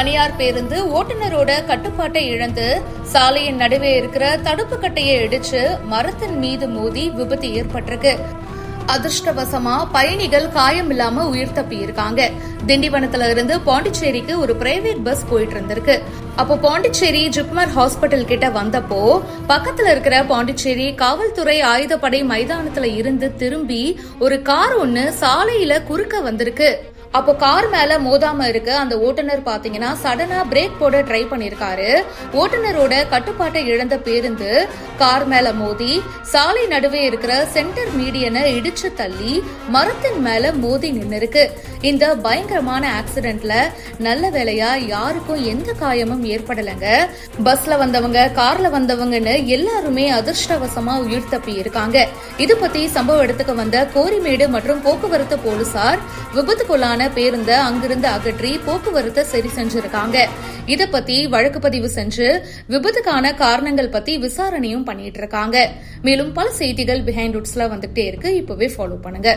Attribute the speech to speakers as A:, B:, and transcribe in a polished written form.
A: தனியார் பேருந்து ஓட்டுநரோட கட்டுப்பாட்டை இழந்து சாலையின் நடுவே இருக்கிற தடுப்பு கட்டையை இடிச்சு மரத்தின் மீது மோதி விபத்து ஏற்பட்டிருக்கு. அதிர்ஷ்டவசமா பயணிகள் காயமில்லாம உயிர் தப்பி இருக்காங்க. திண்டிவனத்துல இருந்து பாண்டிச்சேரிக்கு ஒரு பிரைவேட் பஸ் போயிட்டு இருந்திருக்கு. அப்போ பாண்டிச்சேரி ஜிப்மர் ஹாஸ்பிட்டல் கிட்ட வந்தப்போ பக்கத்துல இருக்கிற பாண்டிச்சேரி காவல்துறை ஆயுதப்படை மைதானத்துல இருந்து திரும்பி ஒரு கார் ஒன்னு சாலையில குறுக்க வந்திருக்கு. அப்போ கார் மேல மோதாம இருக்கு. அந்த ஓட்டுநர் பாத்தீங்கன்னா சடனா பிரேக் போட ட்ரை பண்ணிருக்காரு. ஓட்டுநரோட கட்டுப்பாட்டை இழந்த பேருந்து கார் மேல மோதி சாலை நடுவே இருக்கிற சென்டர் மீடியனை இடிச்சு தள்ளி மரத்தின் மேல மோதி நின்னு இருக்கு. இந்த பயங்கரமான ஆக்சிடென்ட்ல நல்ல வேளையா யாருக்கும் எந்த காயமும் ஏற்படலைங்க. பஸ்ல வந்தவங்க கார்ல வந்தவங்கன்னு எல்லாருமே அதிர்ஷ்டவசமா உயிர் தப்பி இருக்காங்க. இது பத்தி சம்பவ இடத்துக்கு வந்த கோரிமேடு மற்றும் போக்குவரத்து போலீசார் விபத்துக்குள்ளான பேருந்த அங்கிருந்து அகற்றி போக்குவரத்தை சரி செஞ்சிருக்காங்க. இத பத்தி வழக்கு பதிவு செஞ்சு விபத்துக்கான காரணங்கள் பத்தி விசாரணையும் பண்ணிட்டு இருக்காங்க. மேலும் பல செய்திகள் பிஹைண்ட் ரூட்ஸ்ல வந்துட்டே இருக்கு. இப்பவே ஃபாலோ பண்ணுங்க.